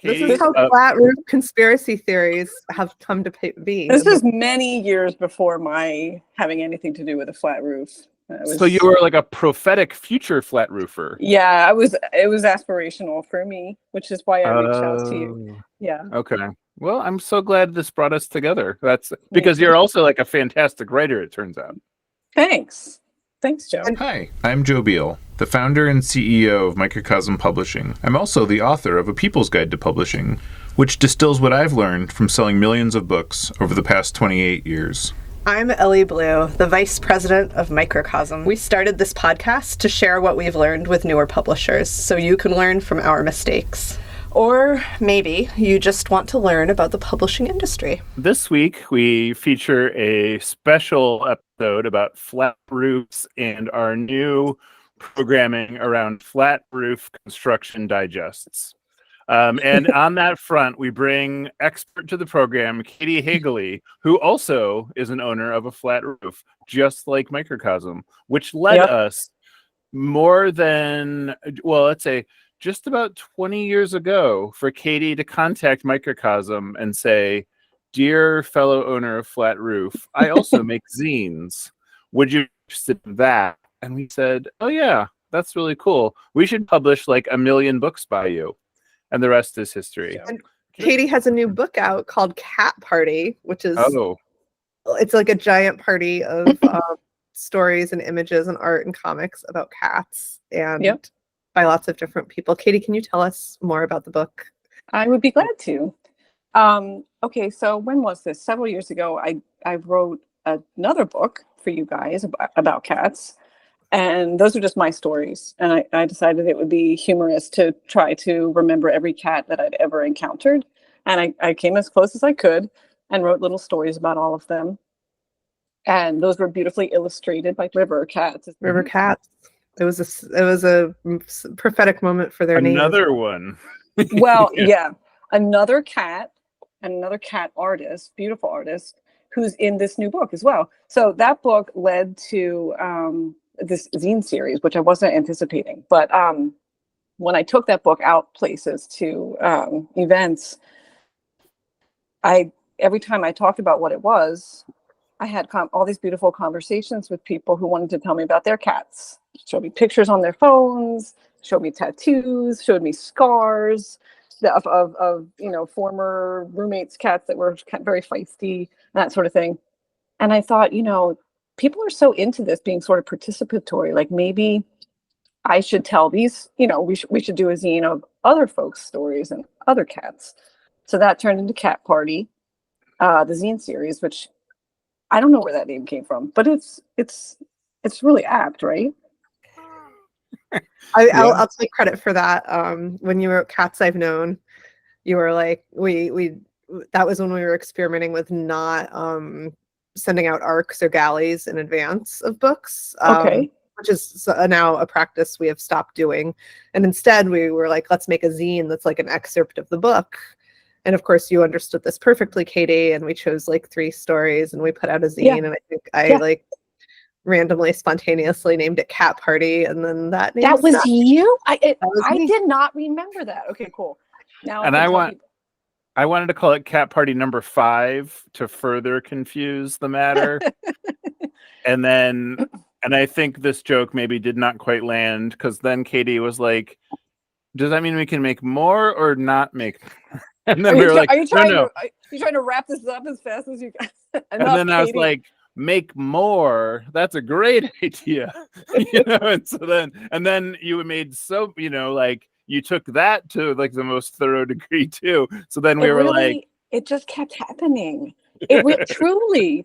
This Katie, is how flat roof conspiracy theories have come to be. This is many years before my having anything to do with a flat roof. So you were like a prophetic future flat roofer. Yeah, it was aspirational for me, which is why I reached out to you. Yeah. Okay. Well, I'm so glad this brought us together. That's because you're also like a fantastic writer, it turns out. Thanks. Thanks, Joe. Hi, I'm Joe Beal, the founder and CEO of Microcosm Publishing. I'm also the author of A People's Guide to Publishing, which distills what I've learned from selling millions of books over the past 28 years. I'm Ellie Blue, the Vice President of Microcosm. We started this podcast to share what we've learned with newer publishers, so you can learn from our mistakes. Or maybe you just want to learn about the publishing industry. This week, we feature a special episode about flat roofs and our new programming around flat roof construction digests. And on that front, we bring expert to the program, Katie Haegele, who also is an owner of a flat roof, just like Microcosm, which led us more than, well, let's say, just about 20 years ago for Katie to contact Microcosm and say, "Dear fellow owner of Flat Roof, I also make zines. Would you be interested in that?" And we said, "Oh yeah, that's really cool. We should publish like 1 million books by you." And the rest is history. And Katie has a new book out called Cat Party, which is it's like a giant party of stories and images and art and comics about cats and by lots of different people. Katie, can you tell us more about the book? I would be glad to. Okay, so when was this? Several years ago, I wrote another book for you guys about cats. And those are just my stories. And I decided it would be humorous to try to remember every cat that I'd ever encountered. And I came as close as I could and wrote little stories about all of them. And those were beautifully illustrated by river cats. River cats. It was a prophetic moment for their name. Another one. Well, another cat and another cat artist, beautiful artist, who's in this new book as well. So that book led to this zine series, which I wasn't anticipating. But when I took that book out places to events, every time I talked about what it was, I had all these beautiful conversations with people who wanted to tell me about their cats. Showed me pictures on their phones, showed me tattoos, showed me scars of former roommates' cats that were very feisty, that sort of thing. And I thought, people are so into this being sort of participatory. Like maybe I should tell these, we should do a zine of other folks' stories and other cats. So that turned into Cat Party, the zine series, which I don't know where that name came from, but it's really apt, right? I'll take credit for that. When you wrote Cats I've Known, you were like, that was when we were experimenting with not sending out arcs or galleys in advance of books, which is now a practice we have stopped doing. And instead we were like, let's make a zine that's like an excerpt of the book. And of course you understood this perfectly, Katie, and we chose like 3 stories and we put out a zine. And I think I randomly, spontaneously named it Cat Party, and then that was you? I did not remember that. Okay, cool. Now and I wanted to call it Cat Party number 5 to further confuse the matter. And I think this joke maybe did not quite land, because then Katie was like, "Does that mean we can make more or not make more?" And then we were like, are you trying no. to wrap this up as fast as you can? And then I was like, "Make more. That's a great idea." And then you made you took that to like the most thorough degree too. So then we were like, it just kept happening. Truly.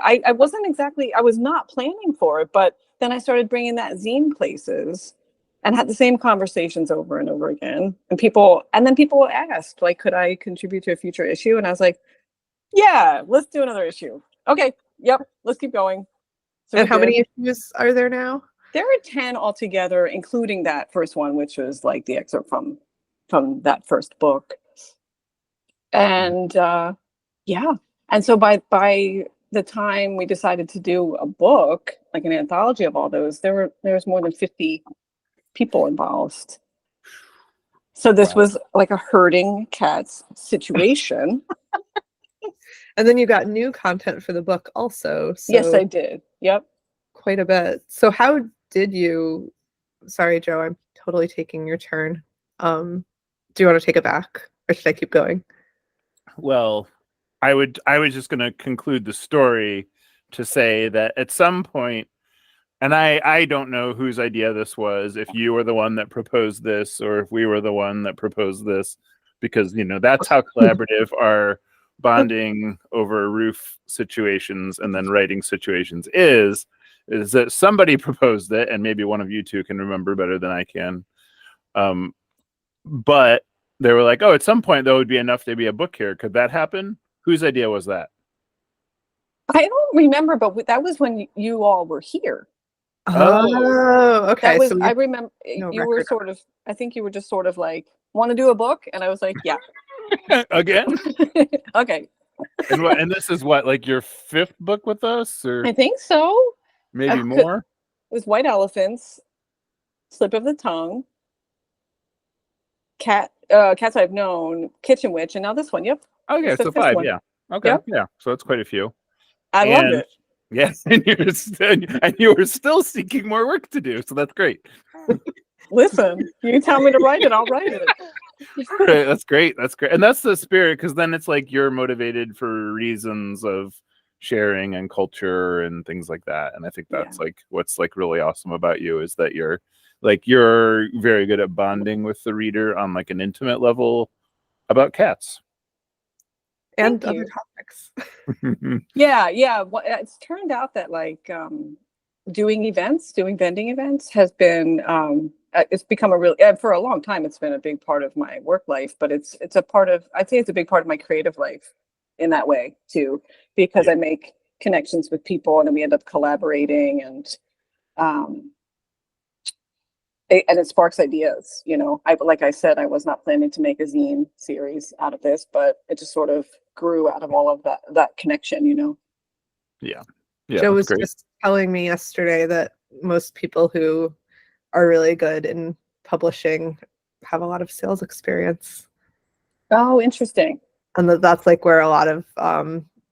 I wasn't exactly, I was not planning for it, but then I started bringing that zine places and had the same conversations over and over again. And then people asked, like, could I contribute to a future issue? And I was like, yeah, let's do another issue. Okay. Yep. Let's keep going. So and how many issues are there now? There are 10 altogether, including that first one, which was like the excerpt from that first book. And and so by the time we decided to do a book, like an anthology of all those, there was more than 50 people involved. So this Wow. was like a herding cats situation. And then you got new content for the book also. Yes, So I did. Yep. quite a bit. So how did you, sorry, Joe, I'm totally taking your turn. Do you want to take it back or should I keep going? Well, I was just going to conclude the story to say that at some point, and I don't know whose idea this was, if you were the one that proposed this or if we were the one that proposed this, because, you know, that's how collaborative our bonding over roof situations and then writing situations is that somebody proposed it, and maybe one of you two can remember better than I can. But they were like, oh, at some point, though, it would be enough to be a book here. Could that happen? Whose idea was that? I don't remember, but that was when you all were here. Oh, okay. That was, So I remember no you were record. sort of, I think you were just sort of like, want to do a book? And I was like, yeah. Again? Okay. And this is what, like your fifth book with us, or I think so. maybe It more? was White Elephants, Slip of the Tongue, Cats I've Known, Kitchen Witch, and now this one. Yep. Okay, It's the so fifth 5, one. yeah. Okay, Yep. yeah. So it's quite a few. I loved And it. yes, and you were still seeking more work to do, so that's great. Listen, you tell me to write it, I'll write it. Right, that's great. That's great. And that's the spirit, because then it's like you're motivated for reasons of sharing and culture and things like that. And I think that's like what's like really awesome about you, is that you're very good at bonding with the reader on like an intimate level about cats. And Thank other you. topics. Yeah. Well, it's turned out that like doing vending events has been it's become a real, for a long time it's been a big part of my work life, but it's a part of, I'd say it's a big part of my creative life in that way too, because Yeah. I make connections with people and then we end up collaborating, and it sparks ideas. You know, like I said, I was not planning to make a zine series out of this, but it just sort of grew out of all of that connection, you know. Yeah, Joe that's was great. just telling me yesterday that most people who are really good in publishing have a lot of sales experience. Oh, interesting. And that's like where a lot of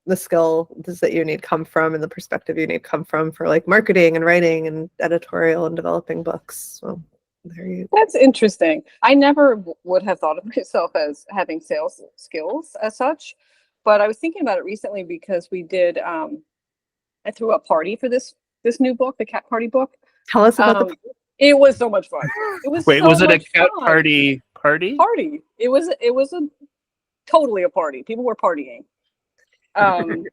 the skills that you need come from and the perspective you need come from for like marketing and writing and editorial and developing books. So there you That's interesting. I never would have thought of myself as having sales skills as such, but I was thinking about it recently because we did I threw a party for this new book, the Cat Party book. tell us about the It was so much fun. It was Wait, so was it a much cat fun. party? Party. It was totally a party. People were partying. And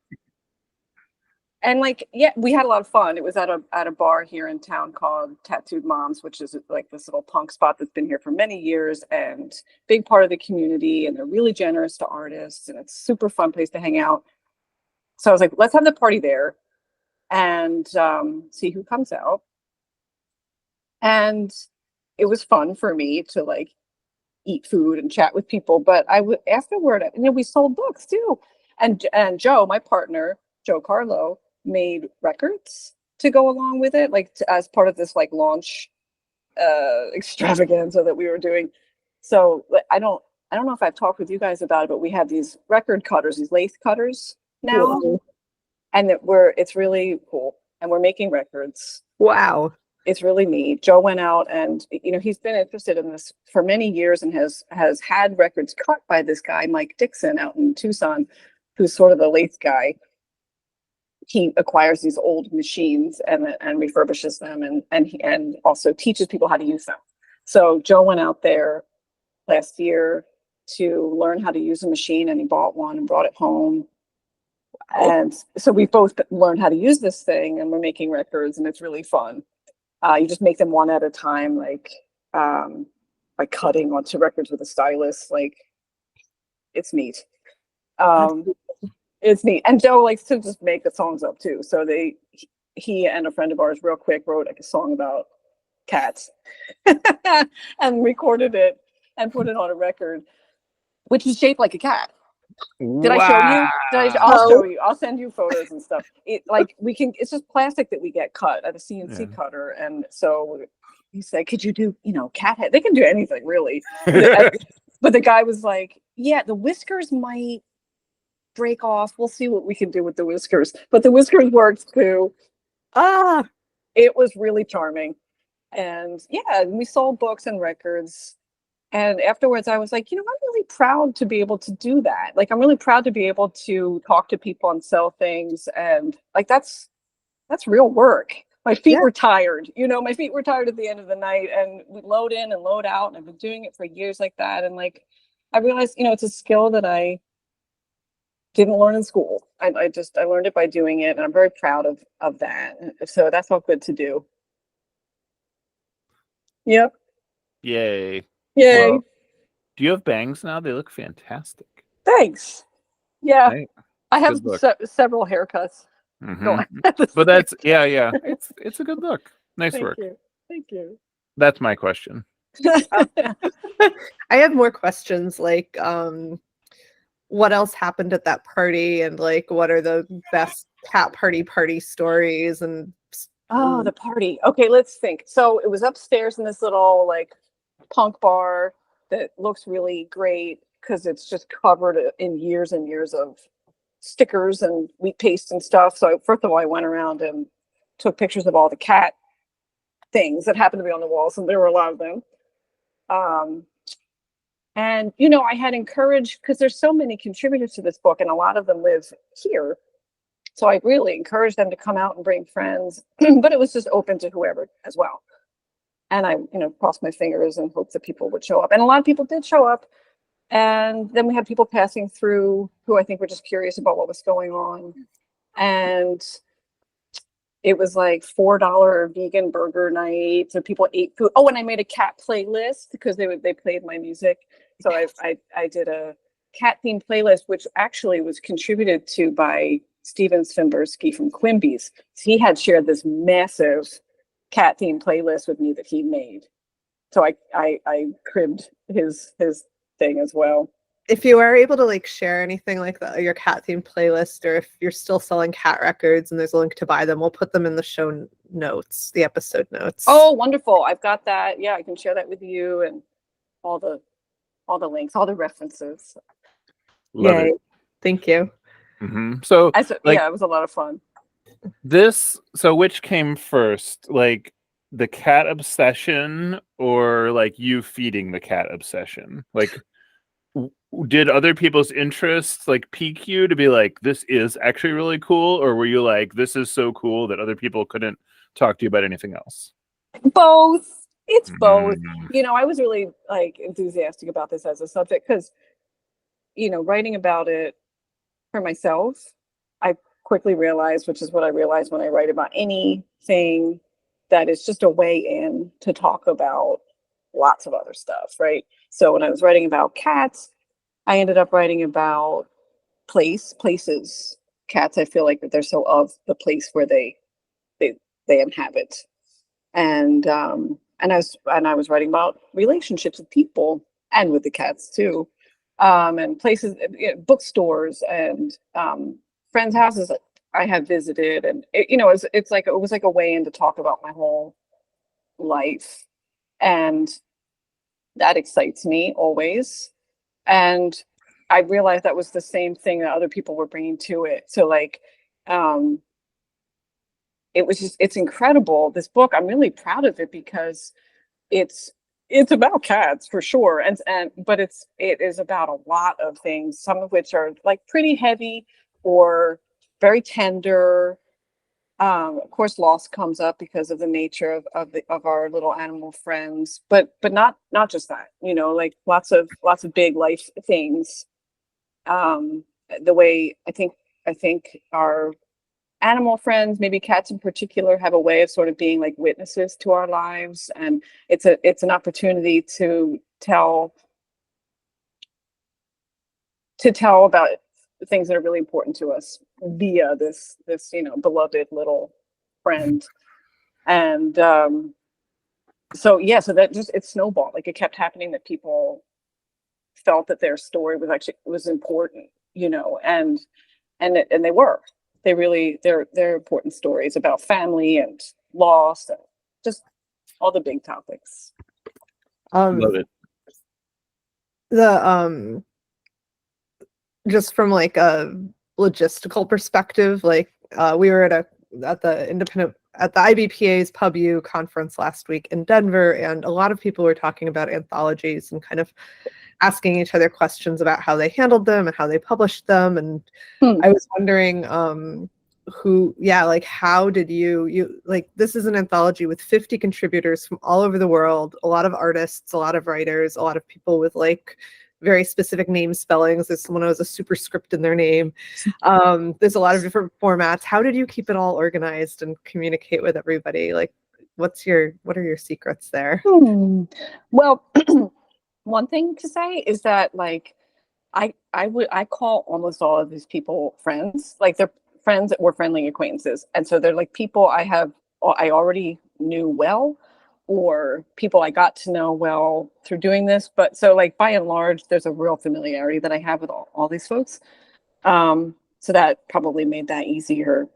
like, yeah, we had a lot of fun. It was at a bar here in town called Tattooed Moms, which is like this little punk spot that's been here for many years and big part of the community. And they're really generous to artists, and it's a super fun place to hang out. So I was like, let's have the party there and see who comes out. And it was fun for me to like eat food and chat with people. But I would afterward, we sold books too. And Joe, my partner, Joe Carlo, made records to go along with it, like as part of this like launch extravaganza that we were doing. So I don't know if I've talked with you guys about it, but we have these record cutters, these lathe cutters now. Whoa. And it's really cool. And we're making records. Wow. It's really neat. Joe went out and, he's been interested in this for many years and has had records cut by this guy, Mike Dixon, out in Tucson, who's sort of the lathe guy. He acquires these old machines and refurbishes them and also teaches people how to use them. So Joe went out there last year to learn how to use a machine, and he bought one and brought it home. And so we both learned how to use this thing, and we're making records, and it's really fun. You just make them one at a time, like cutting onto records with a stylus. Like, it's neat. It's neat. And Joe likes to just make the songs up too. So he and a friend of ours real quick wrote like a song about cats and recorded it and put it on a record, which is shaped like a cat. Did I show you? I'll show you. I'll send you photos and stuff. It's just plastic that we get cut at a CNC cutter. And so he said, could you do, cat head? They can do anything really. But the guy was like, yeah, the whiskers might break off. We'll see what we can do with the whiskers. But the whiskers worked too. Ah, It was really charming. And yeah, we sold books and records. And afterwards, I was like, I'm really proud to be able to do that. Like, I'm really proud to be able to talk to people and sell things. And like, that's real work. My feet were tired. My feet were tired at the end of the night. And we load in and load out. And I've been doing it for years like that. And like, I realized, it's a skill that I didn't learn in school. I learned it by doing it. And I'm very proud of that. So that felt good to do. Yep. Yay. Yay. Well, do you have bangs now? They look fantastic. Thanks. Yeah. Right? I have Good look. several haircuts. Mhm. But But that's yeah. It's a good look. Nice work. Thank you. That's my question. I have more questions like what else happened at that party, and like what are the best cat party stories, and Oh, the party. Okay, let's think. So it was upstairs in this little like punk bar that looks really great because it's just covered in years and years of stickers and wheat paste and stuff. So first of all, I went around and took pictures of all the cat things that happened to be on the walls, and there were a lot of them. And I had encouraged, because there's so many contributors to this book, and a lot of them live here. So I really encouraged them to come out and bring friends, but it was just open to whoever as well. And I, crossed my fingers and hoped that people would show up. And a lot of people did show up. And then we had people passing through who I think were just curious about what was going on. And it was like $4 vegan burger night. So people ate food. Oh, and I made a cat playlist because they played my music. So I did a cat themed playlist, which actually was contributed to by Steven Svimbersky from Quimby's. He had shared this massive cat themed playlist with me that he made. So I cribbed his thing as well. If you are able to like share anything like that, your cat themed playlist, or if you're still selling cat records and there's a link to buy them, we'll put them in the show notes, the episode notes. Oh, wonderful. I've got that. Yeah, I can share that with you, and all the links, all the references. Love Yay. it. Thank you. So yeah, it was a lot of fun. So which came first, like the cat obsession or like you feeding the cat obsession? Like, did other people's interests like pique you to be like, this is actually really cool? Or were you like, this is so cool that other people couldn't talk to you about anything else? Both. It's both. Mhm. I was really like enthusiastic about this as a subject because, writing about it for myself, I quickly realized, which is what I realized when I write about anything, that it's just a way in to talk about lots of other stuff, right? So when I was writing about cats, I ended up writing about places. Cats, I feel like that they're so of the place where they inhabit. And I was writing about relationships with people and with the cats too. And places, bookstores and friends' houses that I have visited, and it was like a way in to talk about my whole life, and that excites me always. And I realized that was the same thing that other people were bringing to it. So like, it's incredible. This book, I'm really proud of it because it's about cats for sure, but it is about a lot of things, some of which are like pretty heavy or very tender. Of course, loss comes up because of the nature of our little animal friends, but not just that. Like lots of big life things. The way I think our animal friends, maybe cats in particular, have a way of sort of being like witnesses to our lives, and it's an opportunity to tell about things that are really important to us via this beloved little friend. And so that just, it snowballed. Like it kept happening that people felt that their story was important, and they were. They really, they're important stories about family and loss and just all the big topics. Love it. The just from like a logistical perspective, like we were at the IBPA's PubU conference last week in Denver, and a lot of people were talking about anthologies and kind of asking each other questions about how they handled them and how they published them. And I was wondering how did you like, this is an anthology with 50 contributors from all over the world, a lot of artists, a lot of writers, a lot of people with like very specific name spellings. There's someone who has a superscript in their name. There's a lot of different formats. How did you keep it all organized and communicate with everybody? Like, what are your secrets there? Well, one thing to say is that like I call almost all of these people friends. Like they're friends or friendly acquaintances, and so they're like people I already knew well, or people I got to know well through doing this. But so like by and large, there's a real familiarity that I have with all these folks. So that probably made that easier.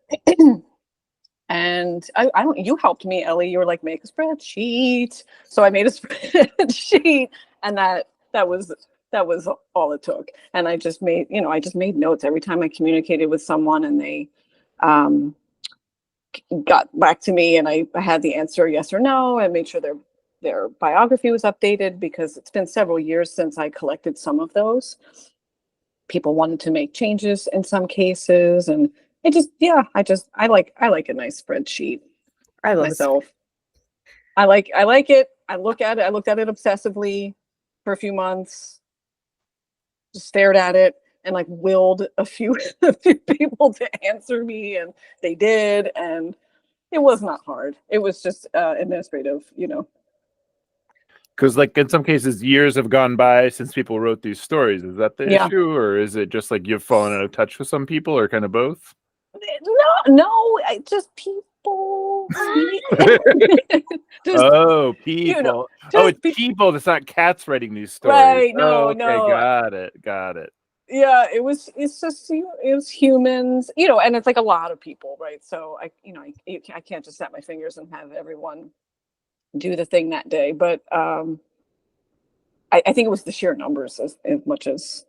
And I don't, you helped me, Ellie. You were like, make a spreadsheet. So I made a spreadsheet, and that was all it took. And I just made notes every time I communicated with someone, and they got back to me, and I had the answer yes or no, and made sure their biography was updated, because it's been several years since I collected some of those. People wanted to make changes in some cases, and I like a nice spreadsheet. I love myself. I like it. I looked at it obsessively for a few months. Just stared at it and like willed a few people to answer me, and they did, and it was not hard. It was just administrative, Because like in some cases, years have gone by since people wrote these stories. Is that the issue, or is it just like you've fallen out of touch with some people, or kind of both? No, just people. People. It's people. It's not cats writing these stories. Right? No. Got it. Yeah, it was humans, and it's like a lot of people, right? So I can't just snap my fingers and have everyone do the thing that day. But I think it was the sheer numbers as much as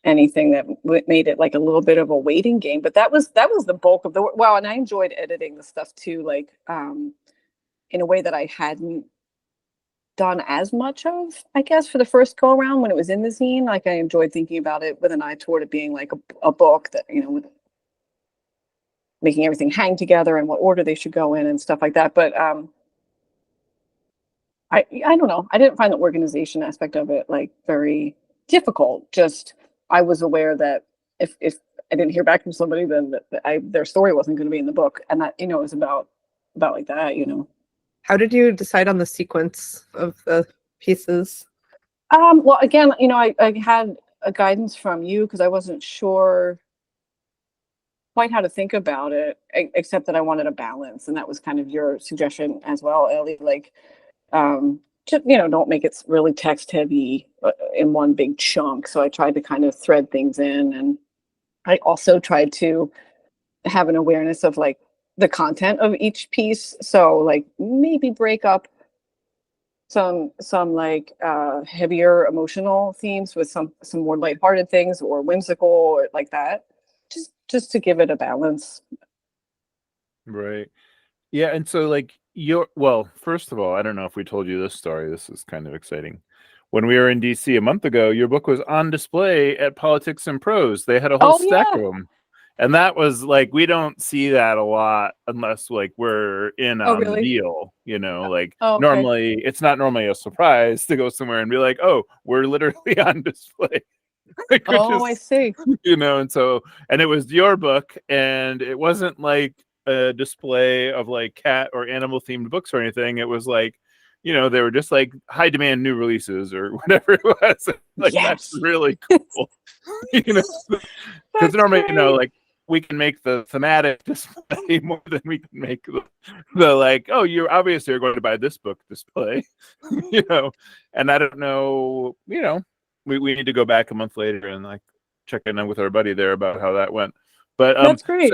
anything that made it like a little bit of a waiting game. But that was the bulk of the work. Wow, and I enjoyed editing the stuff too, like in a way that I hadn't done as much of, I guess, for the first go around when it was in the zine. Like I enjoyed thinking about it with an eye toward it being like a book that, with making everything hang together and what order they should go in and stuff like that. But I don't know. I didn't find the organization aspect of it like very difficult. Just I was aware that if I didn't hear back from somebody, then their story wasn't going to be in the book, and that it was about like that. How did you decide on the sequence of the pieces? Well, again, I had a guidance from you because I wasn't sure quite how to think about it, except that I wanted a balance, and that was kind of your suggestion as well, Ellie. Like, just, don't make it really text heavy in one big chunk. So I tried to kind of thread things in, and I also tried to have an awareness of like the content of each piece. So like maybe break up some like heavier emotional themes with some more lighthearted things, or whimsical, or like that, just to give it a balance. Right. Yeah. And so like first of all, I don't know if we told you this story. This is kind of exciting. When we were in DC a month ago, your book was on display at Politics and Prose. They had a whole stack of them. And that was like, we don't see that a lot unless like we're in on the deal, normally it's not normally a surprise to go somewhere and be like, oh, we're literally on display. I see. And it was your book, and it wasn't like a display of like cat or animal themed books or anything. It was like, they were just like high demand new releases or whatever it was. Like, that's really cool. Because normally, like we can make the thematic display more than we can make the like, oh, you're obviously going to buy this book display, and I don't know, we need to go back a month later and like check in with our buddy there about how that went. But that's great.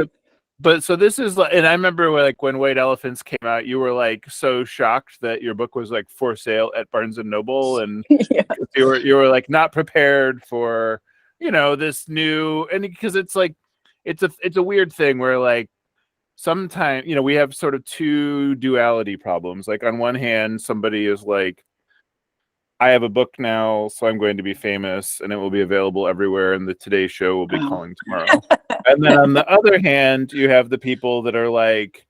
But so this is like, and I remember like when White Elephants came out, you were like so shocked that your book was like for sale at Barnes and Noble, and Yeah. you were like not prepared for, you know, this new, and because it's like it's a weird thing where like sometimes, you know, we have sort of two duality problems. Like on one hand, somebody is like, I have a book now, so I'm going to be famous and it will be available everywhere, and the Today Show will be calling tomorrow. And then on the other hand, you have the people that are like,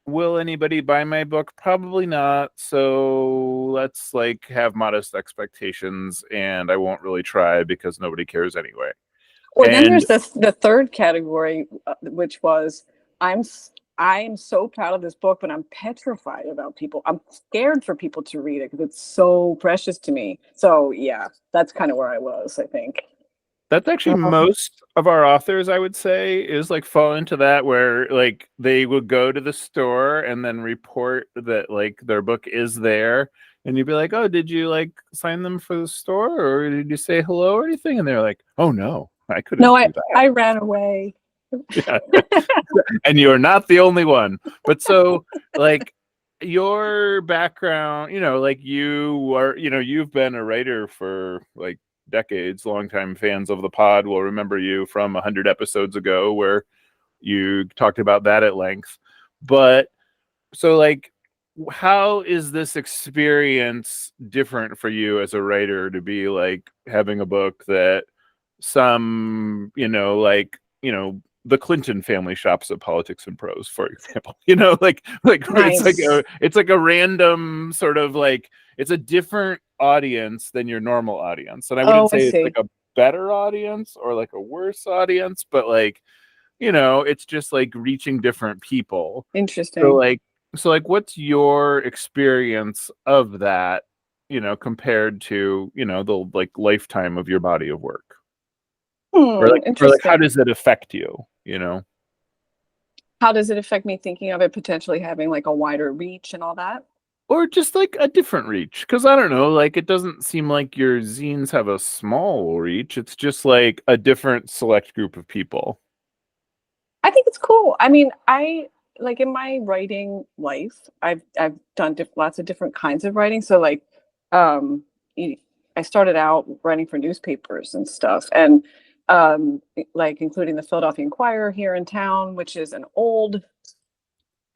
will anybody buy my book? Probably not. So let's like have modest expectations, and I won't really try because nobody cares anyway. Or then And there's the third category, which was I'm so proud of this book, but I'm petrified about people. I'm scared for people to read it because it's so precious to me. So yeah, that's kind of where I was, I think. that's actually most of our authors, I would say, is like fall into that where like they will go to the store and then report that like their book is there. And you'd be like, oh, did you like sign them for the store or did you say hello or anything? And they're like, oh no, I couldn't No, do that. I ran away. Yeah. And you're not the only one. But so like your background, you know, like you are, you know, you've been a writer for like decades. Longtime fans of the pod will remember you from 100 episodes ago where you talked about that at length. But so like how is this experience different for you as a writer to be like having a book that some, you know, like, you know, the Clinton family shops at Politics and Prose, for example, you know, like Nice. it's like a random sort of like, it's a different audience than your normal audience. And I wouldn't say it's like a better audience or like a worse audience, but like, you know, it's just like reaching different people. Interesting. So like what's your experience of that, you know, compared to, you know, the like lifetime of your body of work? Or like how does it affect you, you know? How does it affect me thinking of it potentially having like a wider reach and all that? Or just like a different reach? Because I don't know, like it doesn't seem like your zines have a small reach. It's just like a different select group of people. I think it's cool. I mean, I like in my writing life, I've done lots of different kinds of writing. So like, I started out writing for newspapers and stuff, and like including the Philadelphia Inquirer here in town, which is an old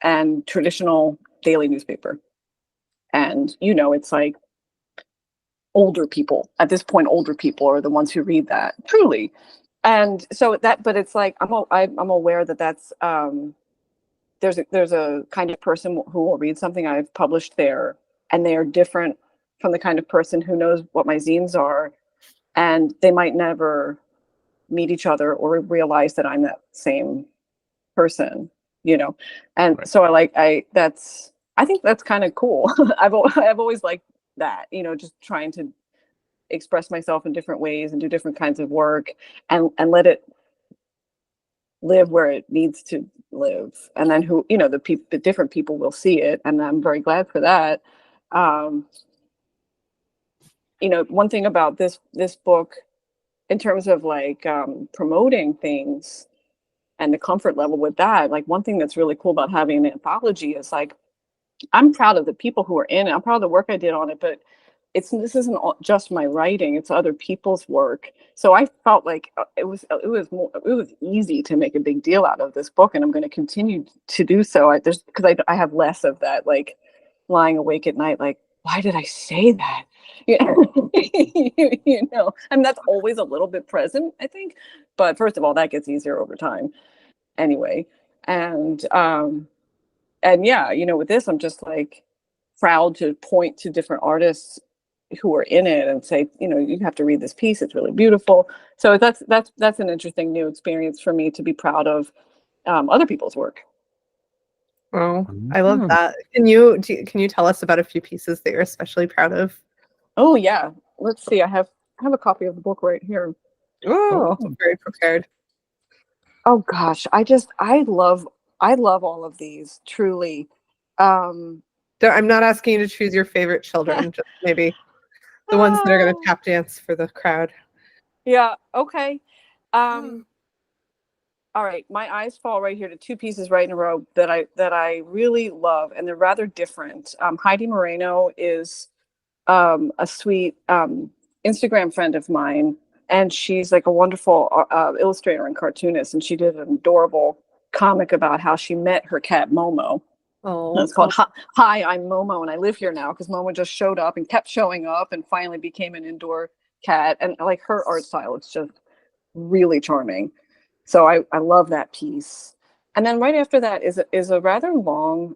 and traditional daily newspaper. And you know, it's like older people at this point. Older people are the ones who read that, truly. And so that, but it's like I'm aware that that's there's a kind of person who will read something I've published there, and they are different from the kind of person who knows what my zines are, and they might never meet each other or realize that I'm that same person, you know. And Right. so I think that's kind of cool. I've always liked that, you know, just trying to express myself in different ways and do different kinds of work, and let it live where it needs to live. And then who, you know, the different people will see it, and I'm very glad for that. You know, one thing about this book in terms of like promoting things and the comfort level with that, like one thing that's really cool about having an anthology is like, I'm proud of the people who are in it. I'm proud of the work I did on it, but this isn't just my writing, it's other people's work. So I felt like it was easy to make a big deal out of this book, and I'm going to continue to do so. Because I have less of that, like lying awake at night like, why did I say that? You know, and that's always a little bit present, I think. But first of all, that gets easier over time anyway. And yeah, you know, with this, I'm just like proud to point to different artists who are in it and say, you know, you have to read this piece, it's really beautiful. So that's an interesting new experience for me, to be proud of other people's work. Oh, I love that. Can you tell us about a few pieces that you're especially proud of? Oh yeah, let's see. I have a copy of the book right here. Oh, very prepared. Oh gosh, I love all of these, truly. I'm not asking you to choose your favorite children, just maybe the ones that are going to tap dance for the crowd. Yeah, okay. all right, my eyes fall right here to two pieces right in a row that I really love, and they're rather different. Heidi Moreno is a sweet Instagram friend of mine, and she's like a wonderful illustrator and cartoonist, and she did an adorable comic about how she met her cat Momo. Oh, It's called Hi, I'm Momo, and I live here now, because Momo just showed up and kept showing up and finally became an indoor cat. And like her art style, it's just really charming. So I love that piece. And then right after that is a rather long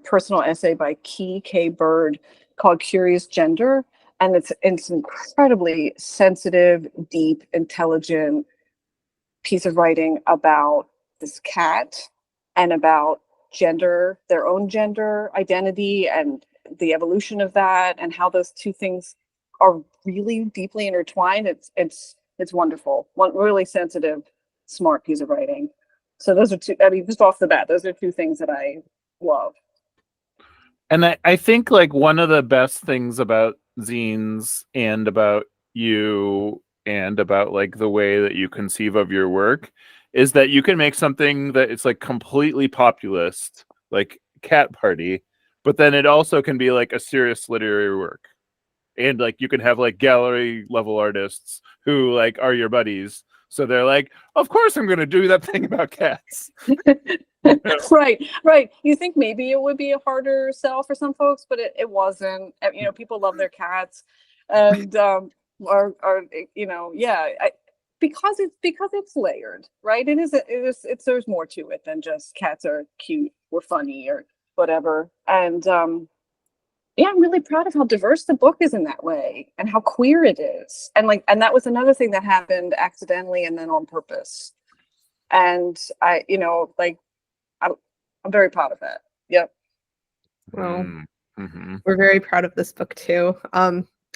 personal essay by Key K. Bird called Curious Gender. And it's incredibly sensitive, deep, intelligent piece of writing about this cat and about gender, their own gender identity, and the evolution of that, and how those two things are really deeply intertwined. It's wonderful. One really sensitive, smart piece of writing. So those are two. I mean, just off the bat, those are two things that I love. And I think like one of the best things about zines and about you and about like the way that you conceive of your work is that you can make something that it's like completely populist, like Cat Party, but then it also can be like a serious literary work. And like you can have like gallery level artists who like are your buddies. So they're like, of course I'm going to do that thing about cats. Right. You think maybe it would be a harder sell for some folks, but it wasn't. You know, people love their cats, and are you know, yeah, because it's layered, right? It's there's more to it than just cats are cute or funny or whatever. And yeah, I'm really proud of how diverse the book is in that way, and how queer it is. And that was another thing that happened accidentally and then on purpose. And I, you know, like I'm very proud of that. Yep. well, we're very proud of this book too.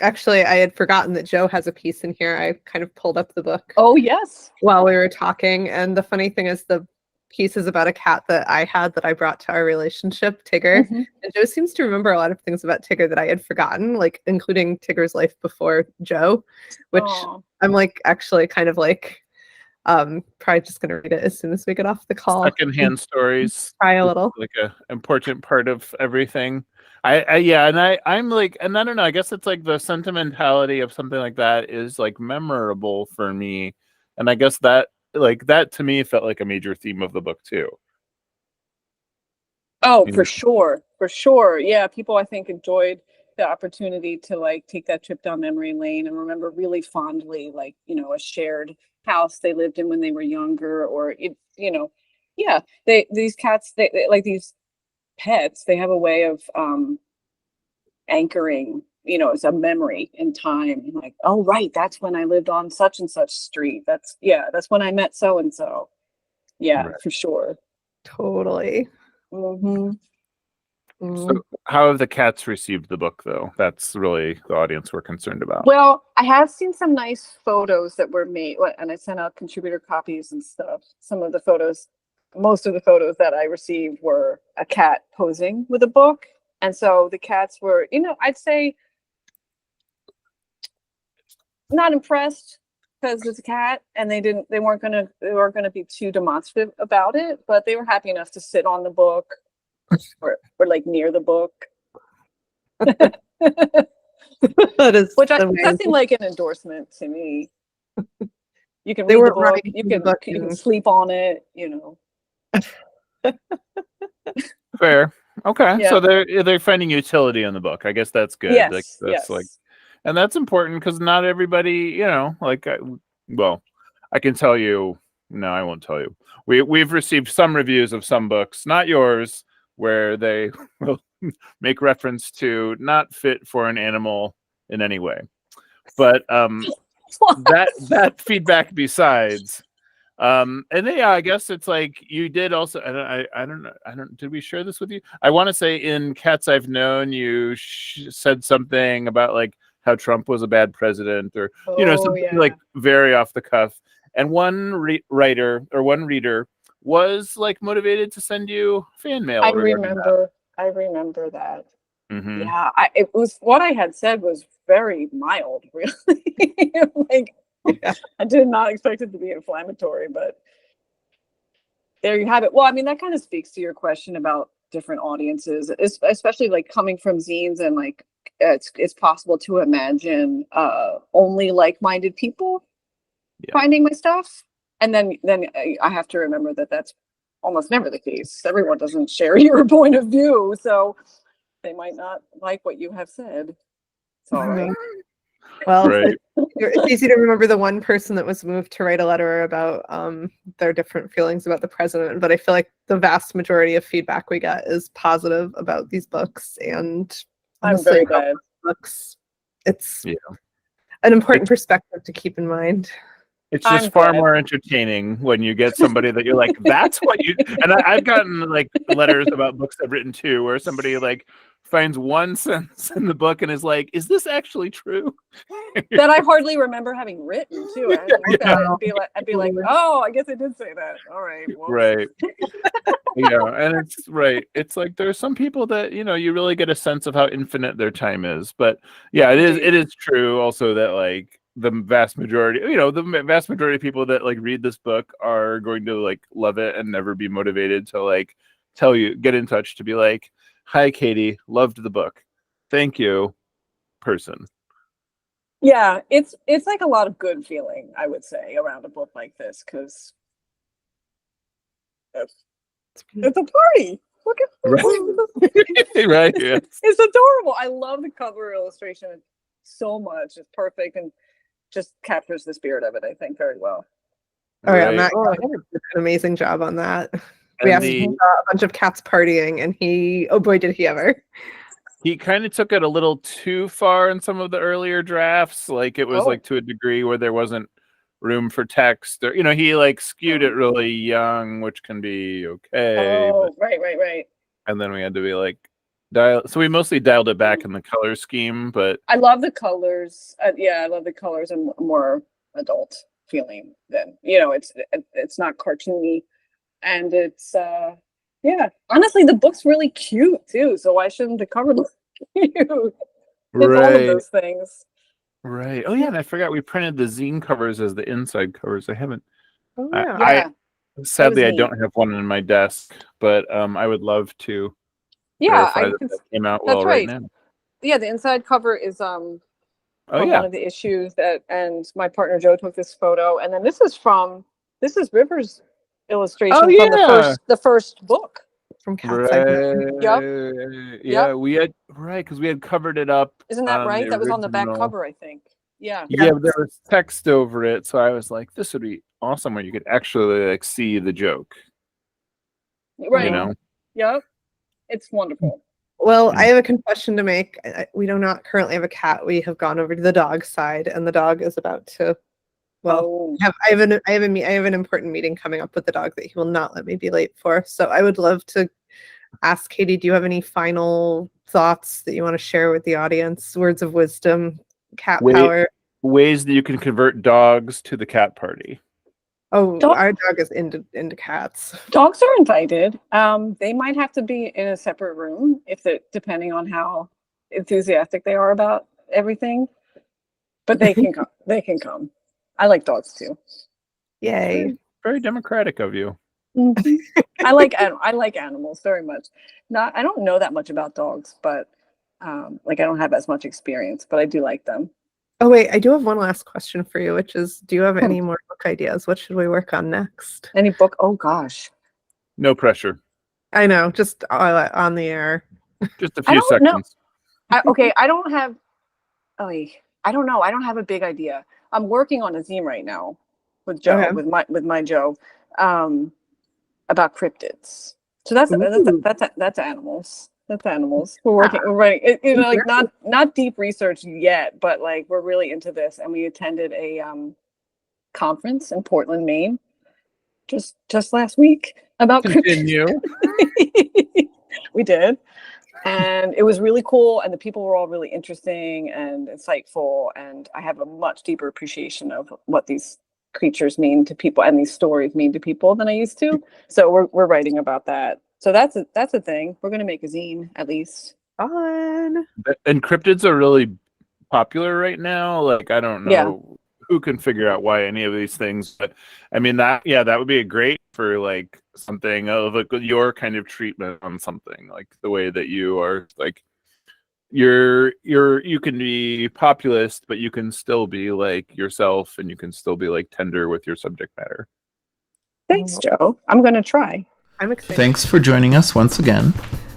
Actually, I had forgotten that Joe has a piece in here. I kind of pulled up the book. Oh, yes. While we were talking, and the funny thing is the piece is about a cat that I had that I brought to our relationship, Tigger. Mm-hmm. And Joe seems to remember a lot of things about Tigger that I had forgotten, like including Tigger's life before Joe, which Aww. I'm like actually kind of like probably just gonna read it as soon as we get off the call. Secondhand stories. Try a little. Like a important part of everything. I'm like, and I don't know, I guess it's like the sentimentality of something like that is like memorable for me. And I guess that like that to me felt like a major theme of the book too. Oh, for sure. Yeah, people I think enjoyed the opportunity to like take that trip down memory lane and remember really fondly, like, you know, a shared house they lived in when they were younger, or you know, yeah, these cats, they like these pets, they have a way of anchoring, you know, it's a memory in time. Like, oh right, that's when I lived on such and such street. That's when I met so and so. Yeah, Right. for sure. Totally. Mm-hmm. So how have the cats received the book though? That's really the audience we're concerned about. Well, I have seen some nice photos that were made, and I sent out contributor copies and stuff. Most of the photos that I received were a cat posing with a book. And so the cats were, you know, I'd say not impressed because it's a cat, and they weren't gonna be too demonstrative about it, but they were happy enough to sit on the book or like near the book. That is Which amazing. that seemed like an endorsement to me. You can They read the weren't book, running you through the can book you can and- sleep on it, you know. Fair. Okay. Yeah. So they're finding utility in the book. I guess that's good. Yes, Like that's yes. like, and that's important because not everybody, you know, like well, I can tell you. No, I won't tell you. We've received some reviews of some books, not yours, where they will make reference to not fit for an animal in any way. But that feedback besides. And yeah, I guess it's like you did also. I don't know. Did we share this with you? I want to say in Cats I've Known, you said something about like how Trump was a bad president, or you know, something like very off the cuff. And one writer or one reader was like motivated to send you fan mail. I remember that. Mm-hmm. Yeah, it was what I had said was very mild, really. Like, Yeah. I did not expect it to be inflammatory, but there you have it. Well, I mean, that kind of speaks to your question about different audiences, especially like coming from zines, and like it's possible to imagine only like-minded people finding my stuff, and then I have to remember that that's almost never the case. Everyone doesn't share your point of view, so they might not like what you have said. It's all right. Well, Right. it's easy to remember the one person that was moved to write a letter about their different feelings about the president, but I feel like the vast majority of feedback we get is positive about these books, and I'm very glad. books, it's an important perspective to keep in mind. It's just I'm far glad. more entertaining when you get somebody that you're like, that's what you. And I've gotten like letters about books I've written too, where somebody like finds one sentence in the book and is like, "Is this actually true?" That I hardly remember having written too. I had to look at it and be like, oh, I guess I did say that. All right. Whoops. Right. Yeah, and it's right. It's like there's some people that you really get a sense of how infinite their time is. But yeah, it is true also that like the vast majority, the vast majority of people that like read this book are going to like love it and never be motivated to like get in touch to be like, "Hi, Katie, loved the book. Thank you, person." Yeah, it's like a lot of good feeling, I would say, around a book like this, because it's a party. Look at Right. Right. Yeah. It's adorable. I love the cover illustration so much. It's perfect and just captures the spirit of it, I think, very well. Oh yeah, Right. Matt did an amazing job on that. We And asked him a bunch of cats partying, and oh boy, did he ever! He kind of took it a little too far in some of the earlier drafts. Like it was like to a degree where there wasn't room for text, or he like skewed it really young, which can be okay. Oh, right. And then we had to be like so we mostly dialed it back in the color scheme, but I love the colors. I love the colors and more adult feeling than it's not cartoony, and it's honestly the book's really cute too, so why shouldn't the cover look cute? It's all of those things. Right. Oh yeah, and I forgot we printed the zine covers as the inside covers. I haven't. Oh yeah. I sadly I neat. don't have one in my desk, but I would love to Yeah, verify that came out that's well right. now. Yeah, the inside cover is from one of the issues and my partner Joe took this photo, and then this is River's illustration from the first book. From Cats I've Known. Yep. Yeah, we had because we had covered it up. Isn't that right? That was on the back cover, I think. Yeah. Yeah, but there was text over it, so I was like, this would be awesome where you could actually like see the joke. Right. Yep. It's wonderful. Well, I have a confession to make. We do not currently have a cat. We have gone over to the dog side, and the dog is about to. Well, I have an important meeting coming up with the dog that he will not let me be late for. So I would love to ask Katie, do you have any final thoughts that you want to share with the audience? Words of wisdom, cat power. Ways that you can convert dogs to the cat party. Oh, our dog is into cats. Dogs are invited. They might have to be in a separate room depending on how enthusiastic they are about everything. But they can come. They can come. I like dogs too. Yay! Very, very democratic of you. Mm-hmm. I like animals very much. I don't know that much about dogs, but I don't have as much experience, but I do like them. Oh wait, I do have one last question for you, which is, do you have any more book ideas? What should we work on next? Any book? Oh gosh. No pressure. I know, just on the air. Just a few seconds. I don't have. I don't know. I don't have a big idea. I'm working on a zine right now with Joe, with my Joe, about cryptids. So that's animals. That's animals. We're writing. Not deep research yet, but like we're really into this. And we attended a conference in Portland, Maine, just last week about Continue. cryptids. We did. And it was really cool, and the people were all really interesting and insightful, and I have a much deeper appreciation of what these creatures mean to people and these stories mean to people than I used to. So we're writing about that. So that's a thing. We're going to make a zine at least. Fun. And cryptids are really popular right now. Like I don't know who can figure out why any of these things? But I mean that would be a great for like something of like your kind of treatment on something, like the way that you are like you can be populist, but you can still be like yourself, and you can still be like tender with your subject matter. Thanks, Joe. I'm going to try. I'm excited. Thanks for joining us once again.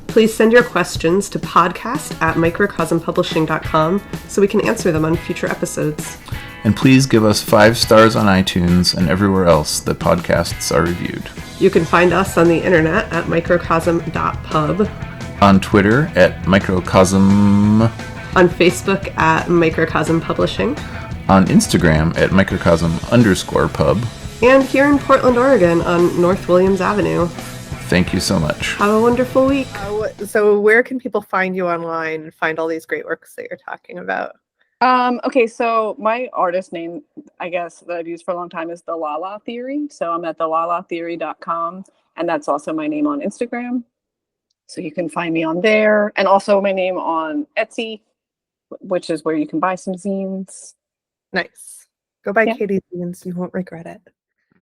Please send your questions to podcast@microcosmpublishing.com so we can answer them on future episodes. And please give us 5 stars on iTunes and everywhere else that podcasts are reviewed. You can find us on the internet at microcosm.pub, On Twitter at Microcosm, on Facebook at Microcosm Publishing, on Instagram at Microcosm_pub. and here in Portland, Oregon on North Williams Avenue. Thank you so much. Have a wonderful week. So where can people find you online and find all these great works that you're talking about? Okay, so my artist name, I guess, that I've used for a long time is the Lala Theory. So I'm at thelalatheory.com, and that's also my name on Instagram. So you can find me on there, and also my name on Etsy, which is where you can buy some zines. Nice. Go buy Yeah. Katie's zines. You won't regret it.